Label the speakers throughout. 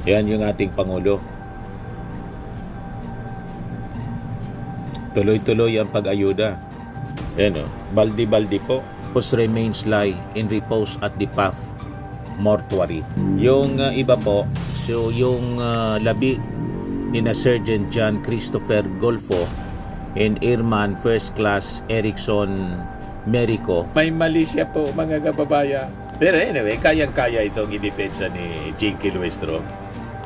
Speaker 1: Yan yung ating Pangulo. Tuloy-tuloy ang pag-ayuda. Yan o, baldi-baldi po. Whose remains lie in repose at the PAF mortuary. Yung iba po, so yung labi ni na Sergeant John Christopher Golfo and Airman First Class Erickson Merico. May mali siya po mga kababayan. Pero anyway, kayang-kaya itong idepensa ni Jinky Luestro.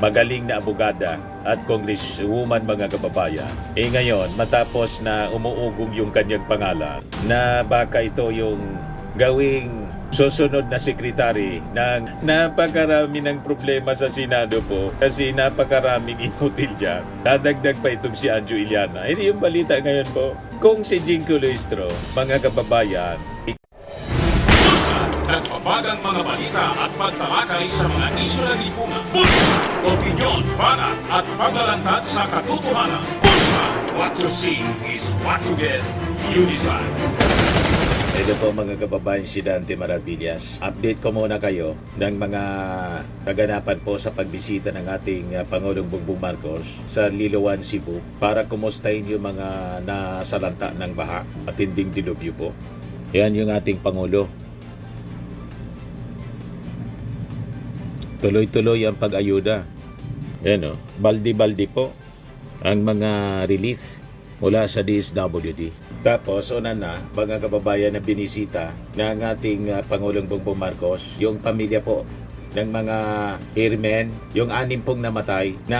Speaker 1: Magaling na abogada at congresswoman mga kababayan. Ngayon, matapos na umuugong yung kanyang pangalan, na baka ito yung gawing susunod na sekretary ng napakarami ng problema sa Senado po kasi napakaraming inutil dyan. Dadagdag pa itong si Anjo Iliana. Hindi yung balita ngayon po. Kung si Jinky Luestro, mga kababayan,
Speaker 2: nagbabagang mga balita at pagtalakay sa mga isyu ng lipunan. Bulsa! Opinyon, banat at paglalantad sa katotohanan. Bulsa! What you see is what you get. You decide.
Speaker 1: ito po mga kababayan, si Dante Maravillas. Update ko muna kayo ng mga kaganapan po sa pagbisita ng ating Pangulong Bongbong Marcos sa Liloan, Cebu para kumustahin yung mga nasalanta ng baha at tinding dilubyo po. Yan yung ating Pangulo. Tuloy-tuloy ang pag-ayuda. Yan o, baldi-baldi po ang mga relief mula sa DSWD. Tapos, una na, mga kababayan na binisita ng ating Pangulong Bongbong Marcos, yung pamilya po ng mga airmen, yung 6 pong namatay na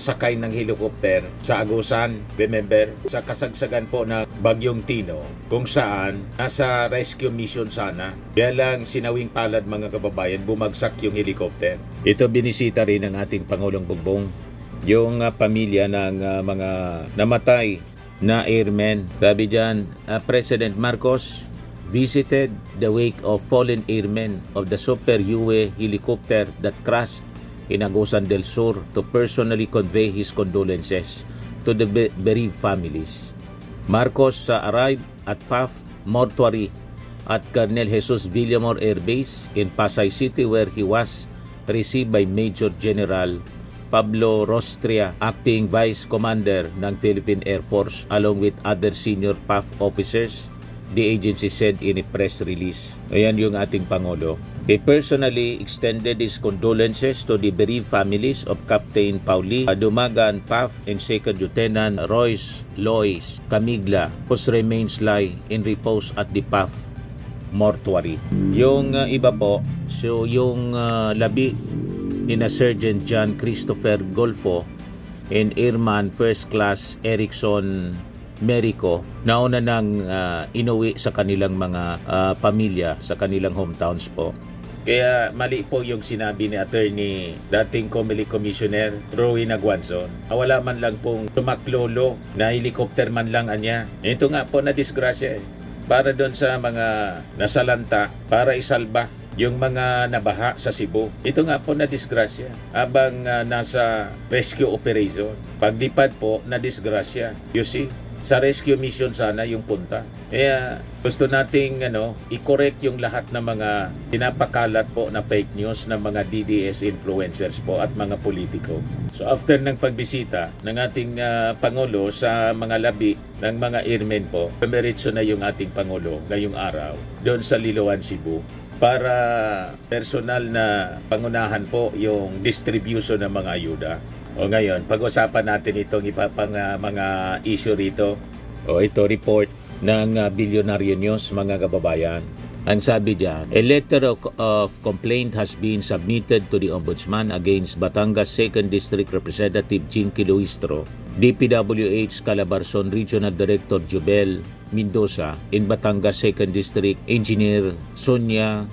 Speaker 1: sakay ng helicopter sa Agusan, remember, sa kasagsagan po ng Bagyong Tino, kung saan nasa rescue mission sana. Kaya lang sinawing palad mga kababayan, bumagsak yung helicopter. Ito binisita rin ng ating Pangulong Bongbong, yung pamilya ng mga namatay na airmen. Sabi dyan, President Marcos visited the wake of fallen airmen of the Super Yue helicopter that crashed in Agusan del Sur to personally convey his condolences to the bereaved families. Marcos arrived at PAF mortuary at Colonel Jesus Villamor Air Base in Pasay City, where he was received by Major General Pablo Rostria, acting Vice Commander ng Philippine Air Force, along with other senior PAF officers, the agency said in a press release. Ayan yung ating Pangulo. He personally extended his condolences to the bereaved families of Captain Pauli Dumagan PAF and Second Lieutenant Royce Lois Camigla, whose remains lie in repose at the PAF mortuary. Yung iba po, so yung labi ni na Sergeant John Christopher Golfo and Airman First Class Erickson Merico, nauna nang inuwi sa kanilang mga pamilya sa kanilang hometowns po. Kaya mali po yung sinabi ni attorney, dating Comelec Commissioner Roy Naguanzon. Wala man lang pong tumaklolo na helicopter man lang anya. Ito nga po na disgrasya para doon sa mga nasalanta, para isalba yung mga nabaha sa Cebu. Ito nga po na disgrasya habang nasa rescue operation. Paglipad po na disgrasya. You see, sa rescue mission sana yung punta. Kaya gusto nating i-correct yung lahat ng mga pinapakalat po na fake news ng mga DDS influencers po at mga politiko. So after ng pagbisita ng ating Pangulo sa mga labi ng mga airmen po, pumiritso na yung ating Pangulo ngayong araw doon sa Liloan, Cebu, para personal na pangunahan po yung distribution ng mga ayuda. O ngayon, pag-usapan natin itong ipapang mga issue rito. O ito, report ng Billionaire News, mga kababayan. Ang sabi diyan, a letter of complaint has been submitted to the Ombudsman against Batangas 2nd District Representative Jinky Luistro, DPWH Calabarzon Regional Director Jubel Mendoza, in Batangas 2nd District Engineer Sonia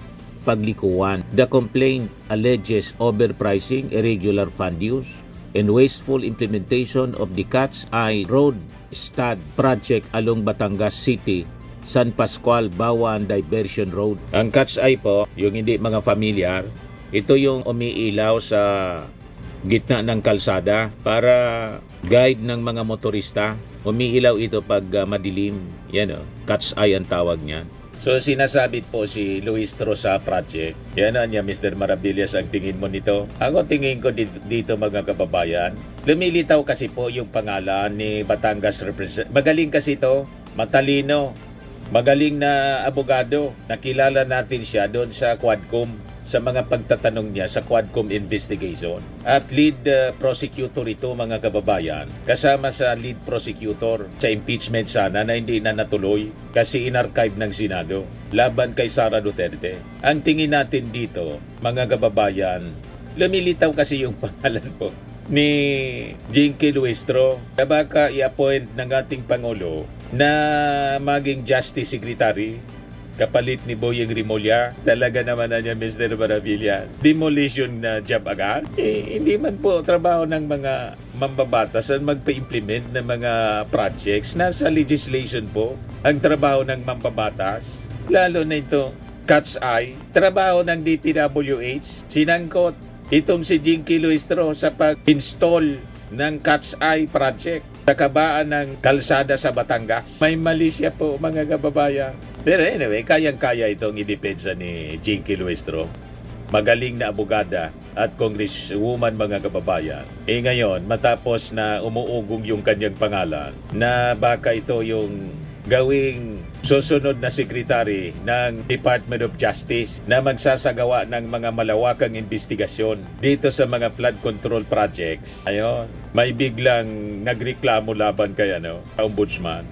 Speaker 1: Paglikuan. The complaint alleges overpricing, irregular fund use, and wasteful implementation of the Cat's Eye Road Stud project along Batangas City, San Pascual, Bawan Diversion Road. Ang Cat's Eye po, yung hindi mga familiar, ito yung umiilaw sa gitna ng kalsada para guide ng mga motorista. Umiilaw ito pag madilim. Yan o, Cat's Eye ang tawag niya. So sinasabit po si Luis Tro sa project. Yan niya, Mr. Maravillas, ang tingin mo nito? Ako tingin ko dito mga kababayan, lumilitaw kasi po yung pangalan ni Batangas Representative. Magaling kasi ito, matalino, magaling na abogado. Nakilala natin siya doon sa Quadcom, sa mga pagtatanong niya sa Quadcom investigation. At lead prosecutor ito mga kababayan, kasama sa lead prosecutor sa impeachment sana na hindi na natuloy kasi inarchive ng Senado laban kay Sara Duterte. Ang tingin natin dito mga kababayan, lumilitaw kasi yung pangalan po ni Jinky Luistro na baka i-appoint ng ating Pangulo na maging Justice Secretary kapalit ni Boyeng Rimulya. Talaga naman na niya, Mr. Maravillas. Demolition na job agad? Hindi man po trabaho ng mga mambabatas ang magpa-implement ng mga projects. Nasa legislation po ang trabaho ng mambabatas. Lalo na ito, cat's eye. Trabaho ng DPWH. Sinangkot itong si Jinky Luistro sa pag-install ng cat's eye project sa kabaan ng kalsada sa Batangas. May mali siya po mga kababayan. Pero anyway, kayang-kaya itong idepensa ni Jinky Luistro. Magaling na abogada at congresswoman mga kababayan. Ngayon, matapos na umuugong yung kanyang pangalan, na baka ito yung gawing susunod na sekretary ng Department of Justice na magsasagawa ng mga malawakang investigasyon dito sa mga flood control projects. Ayun, may biglang nagreklamo laban kay ombudsman,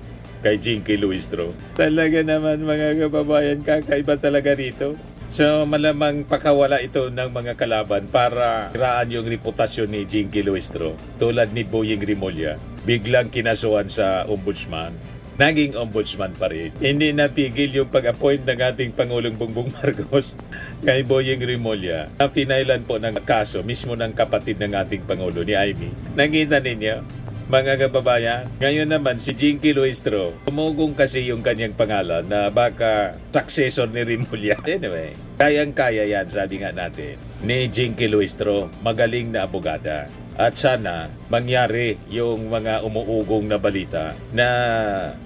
Speaker 1: kay Jinky Luistro. Talaga naman mga kababayan, kakaiba talaga rito. So malamang pakawala ito ng mga kalaban para iraan yung reputasyon ni Jinky Luistro. Tulad ni Boyeng Rimulya, biglang kinasuhan sa ombudsman. Naging ombudsman pa rin. Hindi napigil yung pag-appoint ng ating Pangulong Bongbong Marcos kay Boyeng Rimulya. Pinailan po ng kaso mismo ng kapatid ng ating Pangulo ni Amy. Nakita ninyo, mga kababayan, ngayon naman si Jinky Luistro, umugong kasi yung kanyang pangalan na baka successor ni Rimulya. Anyway, kayang-kaya yan, sabi nga natin, ni Jinky Luistro, magaling na abogada. At sana mangyari yung mga umuugong na balita na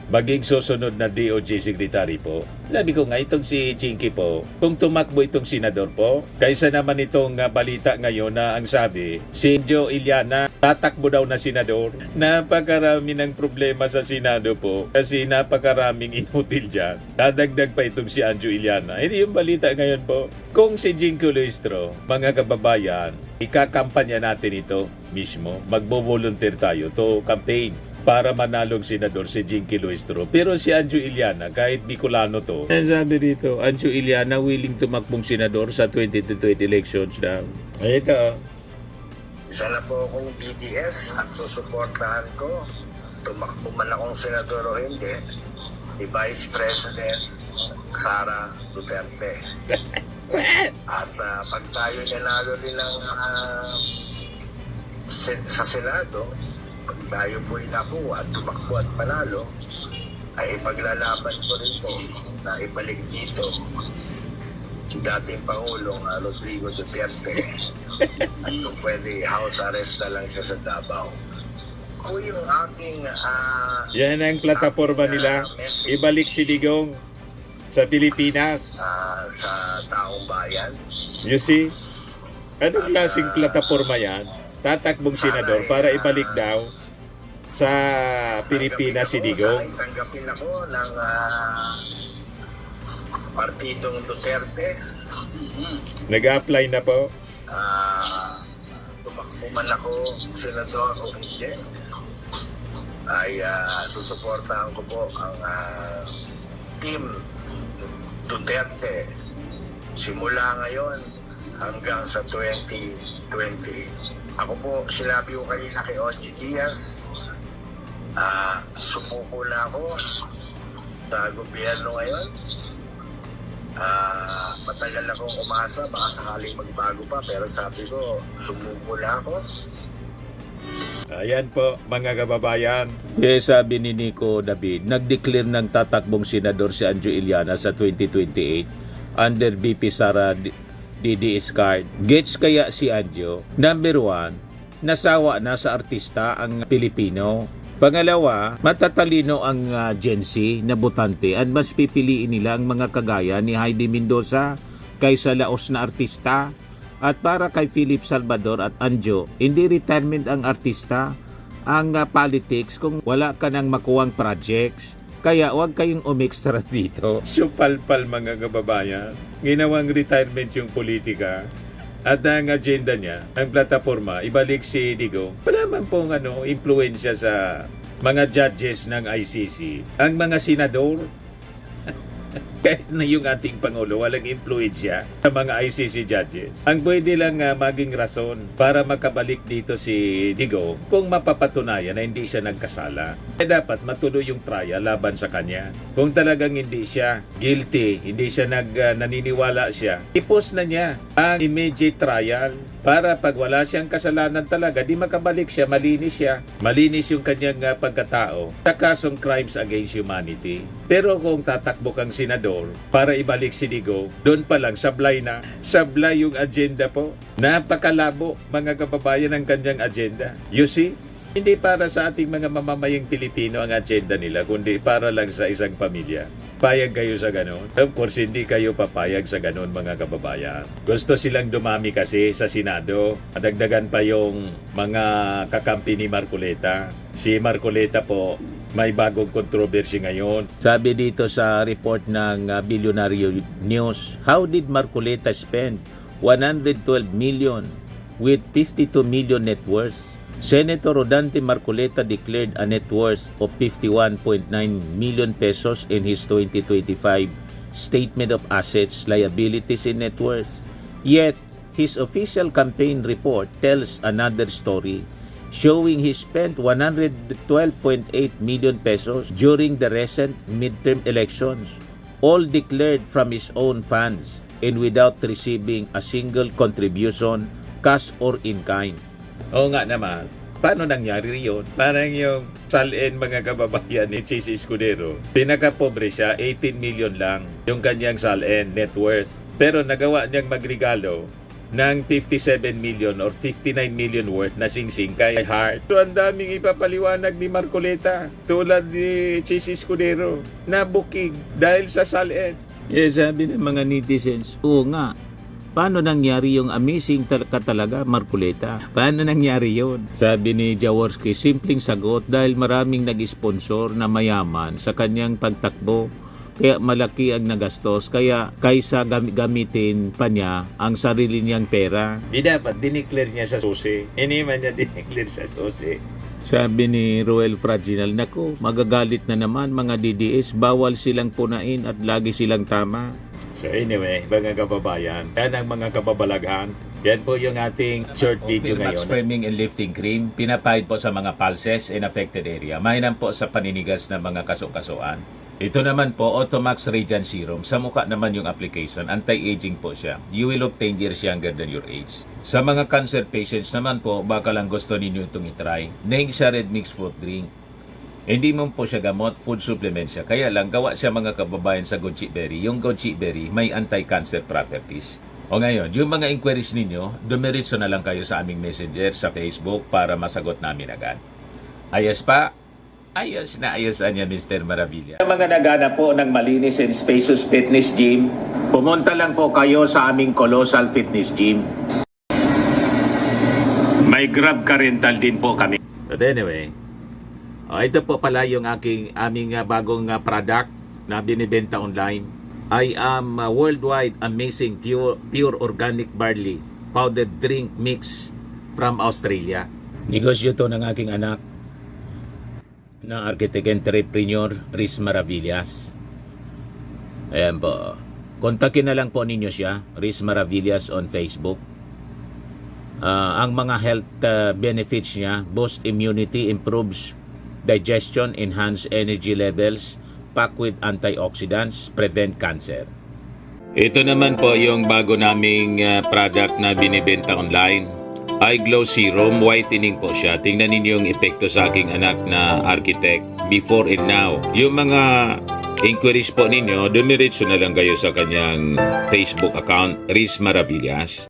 Speaker 1: maging susunod na DOJ Secretary po. Sabi ko nga, itong si Jinky po, kung tumakbo itong senador po, kaysa naman itong balita ngayon na ang sabi, si Joe Iliana tatakbo daw na senador. Napakarami ng problema sa Senado po kasi napakaraming inutil dyan. Dadagdag pa itong si Anjo Iliana. Hindi yung balita ngayon po. Kung si Jinky Luistro, mga kababayan, ikakampanya natin ito mismo. Magbo-volunteer tayo to campaign para manalong senador si Jinky Luistro. Pero si Anjo Iliana, kahit Bicolano to, sabi dito, Anjo Iliana willing tumakbong senador sa 2020 elections daw. Ito.
Speaker 3: Isa na po akong BDS at susuportahan ko. Tumakbo man akong senador o hindi, ni Vice President Sara Duterte. At pag tayo nanalo rin sa Senado, pag tayo po inakuha at tumakbo at panalo, ay ipaglalaban ko rin po na ibalik dito si dating Pangulong Rodrigo Duterte. At kung pwede, house arrest na lang siya sa Davao. Kung yung aking
Speaker 1: yan ang plataforma nila. Ibalik si Digong sa Pilipinas.
Speaker 3: Sa taong bayan.
Speaker 1: You see? Anong klaseng plataforma yan? Tatakbong senador para ibalik daw sa Pilipinas si Digong.
Speaker 3: Tanggapin ako ng Partidong Duterte.
Speaker 1: Nag-apply na po.
Speaker 3: Tumakbo man ako senador o hindi, ay susuportahan ko po ang team Duterte simula ngayon hanggang sa 2020. Ako po, sinabi ko kanina kay Ogie Diaz, sumuko na ako sa gobyerno ngayon. Matagal akong umasa, baka sakaling magbago pa, pero sabi ko, sumuko na ako.
Speaker 1: Ayan po mga kababayan. Sabi ni Nico David, nag-declare ng tatakbong senador si Anjo Iliana sa 2028 under VP Sara DDS card. Gets kaya si Anjo? Number one, nasawa na sa artista ang Pilipino. Pangalawa, matatalino ang Gen Z na botante at mas pipiliin nila ang mga kagaya ni Heidi Mendoza kaysa laos na artista. At para kay Philip Salvador at Anjo, hindi retirement ang artista, ang politics kung wala ka nang makuwang projects. Kaya huwag kayong umextra dito. Supalpal mga kababayan. Ginawang retirement yung politika. At ang agenda niya, ang plataforma, ibalik si Digo. Wala man pong impluensya sa mga judges ng ICC. Ang mga senador, kahit na yung ating Pangulo, walang influensya sa mga ICC judges. Ang pwede lang maging rason para makabalik dito si Digo kung mapapatunayan na hindi siya nagkasala. Dapat matuloy yung trial laban sa kanya. Kung talagang hindi siya guilty, hindi siya naniniwala siya, i-post na niya ang immediate trial para pag wala siyang kasalanan talaga, di makabalik siya, malinis siya. Malinis yung kanyang pagkatao sa kasong crimes against humanity. Pero kung tatakbo kang senador para ibalik si Digo, doon pa lang sablay na. Sablay yung agenda po. Napakalabo mga kababayan ng kanyang agenda. You see? Hindi para sa ating mga mamamayang Pilipino ang agenda nila, kundi para lang sa isang pamilya. Payag kayo sa ganon? Of course, hindi kayo papayag sa ganon mga kababayan. Gusto silang dumami kasi sa Senado. Adagdagan pa yung mga kakampi ni Marcoleta. Si Marcoleta po, may bagong controversy ngayon. Sabi dito sa report ng Billionaire News, how did Marcoleta spend 112 million with 52 million net worth? Senator Rodante Marcoleta declared a net worth of 51.9 million pesos in his 2025 Statement of Assets, Liabilities, and Net Worth. Yet, his official campaign report tells another story, showing he spent 112.8 million pesos during the recent midterm elections, all declared from his own funds and without receiving a single contribution, cash or in kind. Oo nga naman. Paano nangyari yun? Parang yung salin mga kababayan ni Chis Escudero. Pinakapobre siya, 18 million lang yung kanyang salin net worth. Pero nagawa niyang magregalo ng 57 million or 59 million worth na singsing kay Hart. So ang daming ipapaliwanag ni Marcoleta tulad ni Chis Escudero na booking dahil sa salin. Yes, sabi ng mga netizens, oo nga. Paano nangyari yung amazing talaga, Marcoleta? Paano nangyari yon? Sabi ni Jaworski, simpleng sagot dahil maraming nag-sponsor na mayaman sa kanyang pagtakbo. Kaya malaki ang nagastos. Kaya kaysa gamitin pa niya ang sarili niyang pera. Di dapat, dineclare niya sa susi. Hindi man niya dineclare sa susi. Sabi ni Roel Fraginal, naku, magagalit na naman mga DDS. Bawal silang punain at lagi silang tama. So anyway, mga kababayan, yan ang mga kababalaghan. Yan po yung ating short video ngayon. Framing and lifting cream, pinapahid po sa mga pulses in affected area. Mainam po sa paninigas ng mga kasukasuan. Ito naman po, Automax Radiant Serum. Sa mukha naman yung application, anti-aging po siya. You will look 10 years younger than your age. Sa mga cancer patients naman po, baka lang gusto ninyo itong itry. Neng siya red mixed fruit drink. Hindi mo po siya gamot, food supplement siya. Kaya lang, gawa siya mga kababayan sa goji berry. Yung goji berry, may anti-cancer properties. O ngayon, yung mga inquiries ninyo, dumiritso na lang kayo sa aming messenger sa Facebook para masagot namin agad. Ayos pa? Ayos na ayos niya, Mr. Maravilla. Sa mga nagana po ng malinis and spacious fitness gym, pumunta lang po kayo sa aming Colossal Fitness Gym. May Grab car rental din po kami. But anyway, ito po pala yung aming bagong product na binibenta online. I am worldwide amazing pure organic barley powdered drink mix from Australia. Negosyo to ng aking anak na architect entrepreneur Riz Maravillas. Ayan po. Kontakin na lang po ninyo siya, Riz Maravillas on Facebook. Ang mga health benefits niya, boost immunity, improves digestion, enhance energy levels, packed with antioxidants, prevent cancer. Ito naman po yung bago naming product na binibenta online. Eye Glow Serum, whitening po siya. Tingnan ninyo yung epekto sa aking anak na architect before and now. Yung mga inquiries po ninyo, dumiretso na lang kayo sa kanyang Facebook account, Riz Maravillas.